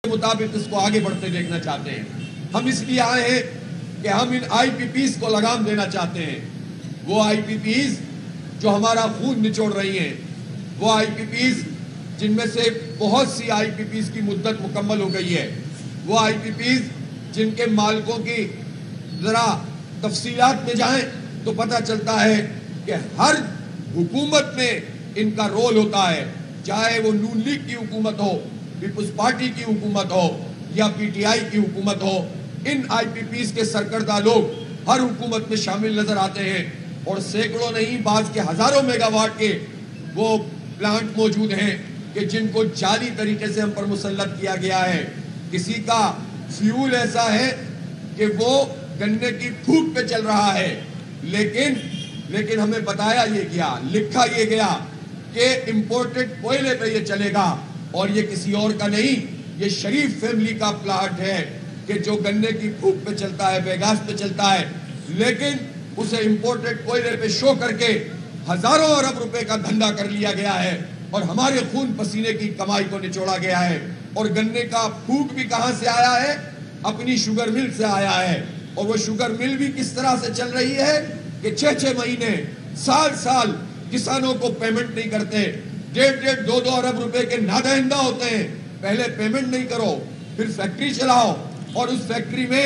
مطابق اس کو آگے بڑھتے دیکھنا چاہتے ہیں. ہم اس لیے آئے ہیں کہ ہم ان آئی پی پیز کو لگام دینا چاہتے ہیں. وہ آئی پی پیز جو ہمارا خون نچوڑ رہی ہیں, وہ آئی پی پیز جن میں سے بہت سی آئی پی پیز کی مدت مکمل ہو گئی ہے, وہ آئی پی پیز جن کے مالکوں کی ذرا تفصیلات میں جائیں تو پتہ چلتا ہے کہ ہر حکومت میں ان کا رول ہوتا ہے, چاہے وہ نون لیگ کی حکومت ہو, پیپلز پارٹی کی حکومت ہو یا پی ٹی آئی کی حکومت ہو. ان آئی پی پیز کے سرکردہ لوگ ہر حکومت میں شامل نظر آتے ہیں, اور سینکڑوں نہیں بعض کے ہزاروں میگا واٹ کے وہ پلانٹ موجود ہیں کہ جن کو جعلی طریقے سے ہم پر مسلط کیا گیا ہے. کسی کا فیول ایسا ہے کہ وہ گنے کی پھوک پہ چل رہا ہے, لیکن ہمیں بتایا یہ گیا, لکھا یہ گیا کہ امپورٹڈ کوئلے پہ یہ چلے گا, اور یہ کسی اور کا نہیں, یہ شریف فیملی کا پلاٹ ہے کہ جو گنے کی پھوک پہ چلتا ہے, بیگاس پہ چلتا ہے, لیکن اسے امپورٹڈ کوئلے پہ شو کر کے ہزاروں ارب روپے کا دھندا کر لیا گیا ہے, اور ہمارے خون پسینے کی کمائی کو نچوڑا گیا ہے. اور گنے کا پھوک بھی کہاں سے آیا ہے؟ اپنی شوگر مل سے آیا ہے, اور وہ شوگر مل بھی کس طرح سے چل رہی ہے کہ 6 مہینے سال کسانوں کو پیمنٹ نہیں کرتے, 1.5-2 ارب روپے کے نادہندہ ہوتے ہیں. پہلے پیمنٹ نہیں کرو, پھر فیکٹری چلاؤ, اور اس فیکٹری میں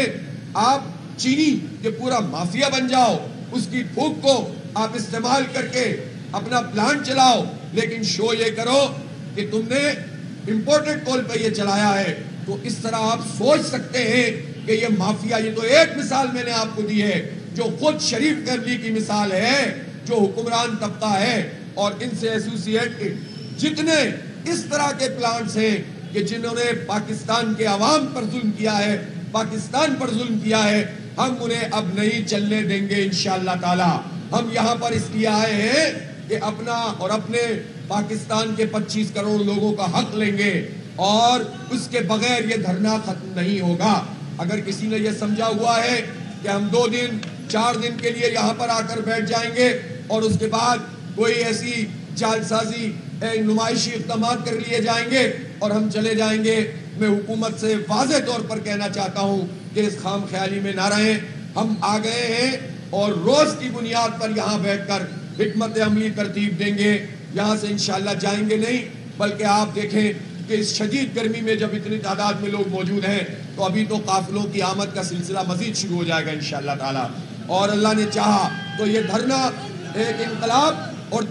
آپ چینی کے پورا مافیا بن جاؤ, اس کی پھوک کو آپ استعمال کر کے اپنا پلانٹ چلاؤ, لیکن شو یہ کرو کہ تم نے امپورٹڈ کول پہ یہ چلایا ہے. تو اس طرح آپ سوچ سکتے ہیں کہ یہ مافیا, یہ تو ایک مثال میں نے آپ کو دی ہے جو خود شریف فیملی کی مثال ہے, جو حکمران طبقہ ہے, اور ان سے ایسوسیٹڈ جتنے اس طرح کے پلانٹس ہیں کہ جنہوں نے پاکستان کے عوام پر ظلم کیا ہے, پاکستان پر ظلم کیا ہے, ہم انہیں اب نہیں چلنے دیں گے انشاءاللہ تعالی. ہم یہاں پر اس لیے آئے ہیں کہ اپنا اور اپنے پاکستان کے 25 کروڑ لوگوں کا حق لیں گے, اور اس کے بغیر یہ دھرنا ختم نہیں ہوگا. اگر کسی نے یہ سمجھا ہوا ہے کہ ہم 2-4 دن کے لیے یہاں پر آ کر بیٹھ جائیں گے اور اس کے بعد کوئی ایسی چال سازی نمائشی اقدامات کر لیے جائیں گے اور ہم چلے جائیں گے, میں حکومت سے واضح طور پر کہنا چاہتا ہوں کہ اس خام خیالی میں نہ رہیں. ہم آ گئے ہیں اور روز کی بنیاد پر یہاں بیٹھ کر حکمت عملی ترتیب دیں گے. یہاں سے انشاءاللہ جائیں گے نہیں, بلکہ آپ دیکھیں کہ اس شدید گرمی میں جب اتنی تعداد میں لوگ موجود ہیں تو ابھی تو قافلوں کی آمد کا سلسلہ مزید شروع ہو جائے گا انشاءاللہ تعالی, اور اللہ نے چاہا تو یہ دھرنا ایک انقلاب اور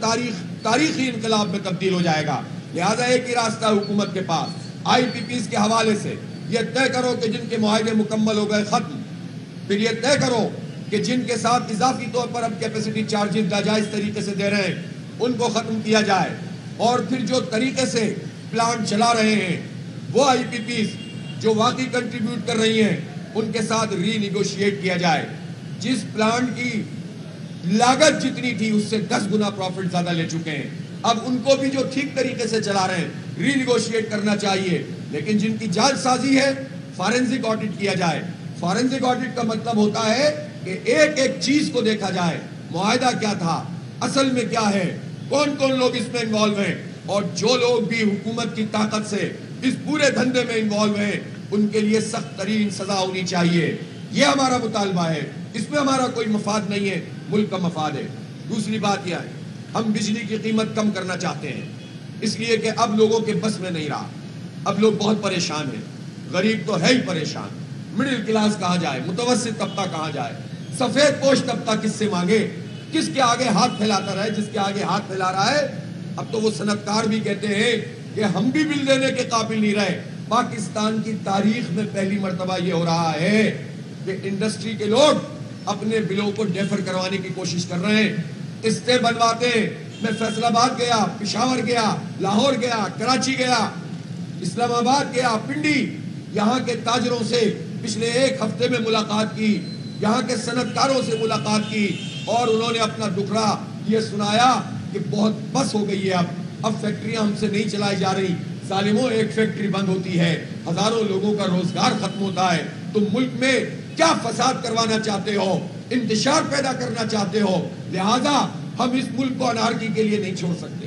تاریخی انقلاب میں تبدیل ہو جائے گا. لہذا ایک ہی راستہ حکومت کے پاس, آئی پی پیز کے حوالے سے یہ طے کرو کہ جن کے معاہدے مکمل ہو گئے ختم, پھر یہ طے کرو کہ جن کے ساتھ اضافی طور پر اب کیپیسٹی چارجز ناجائز طریقے سے دے رہے ہیں ان کو ختم کیا جائے, اور پھر جو طریقے سے پلانٹ چلا رہے ہیں وہ آئی پی پیز جو واقعی کنٹریبیوٹ کر رہی ہیں ان کے ساتھ ری نیگوشیٹ کیا جائے. جس پلانٹ کی لاگت جتنی تھی اس سے 10 گنا پروفٹ زیادہ لے چکے ہیں, اب ان کو بھی جو ٹھیک طریقے سے چلا رہے ہیں ری نیگوشیٹ کرنا چاہیے. لیکن جن کی جانچ سازی ہے فارنزک آڈٹ کیا جائے. فارنزک آڈٹ کا مطلب ہوتا ہے کہ ایک ایک چیز کو دیکھا جائے, معاہدہ کیا تھا, اصل میں کیا ہے, کون کون لوگ اس میں انوالو ہیں, اور جو لوگ بھی حکومت کی طاقت سے اس پورے دھندے میں انوالو ہیں ان کے لیے سخت ترین سزا ہونی چاہیے. یہ ہمارا مطالبہ ہے, اس میں ہمارا کوئی مفاد نہیں ہے, ملک کا مفاد ہے. دوسری بات یہ ہے ہم بجلی کی قیمت کم کرنا چاہتے ہیں, اس لیے کہ اب لوگوں کے بس میں نہیں رہا, اب لوگ بہت پریشان ہیں. غریب تو ہے ہی پریشان, مڈل کلاس کہاں جائے, متوسط طبقہ کہاں جائے, سفید پوش طبقہ کس سے مانگے, کس کے آگے ہاتھ پھیلاتا رہے, جس کے آگے ہاتھ پھیلا رہا ہے. اب تو وہ صنعت کار بھی کہتے ہیں کہ ہم بھی بل دینے کے قابل نہیں رہے. پاکستان کی تاریخ میں پہلی مرتبہ یہ ہو رہا ہے کہ انڈسٹری کے لوگ اپنے بلوں کو ڈیفر کروانے کی کوشش کر رہے ہیں, قسطیں بنواتے ہیں. میں فیصل آباد گیا, پشاور گیا, لاہور گیا, کراچی گیا, اسلام آباد گیا, پنڈی, یہاں کے تاجروں سے پچھلے 1 ہفتے میں ملاقات کی, یہاں کے صنعت کاروں سے ملاقات کی, اور انہوں نے اپنا دکھڑا یہ سنایا کہ بہت بس ہو گئی ہے, اب فیکٹریاں ہم سے نہیں چلائی جا رہی. ظالموں, ایک فیکٹری بند ہوتی ہے ہزاروں لوگوں کا روزگار ختم ہوتا ہے. تم ملک میں کیا فساد کروانا چاہتے ہو, انتشار پیدا کرنا چاہتے ہو. لہذا ہم اس ملک کو انارکی کے لیے نہیں چھوڑ سکتے.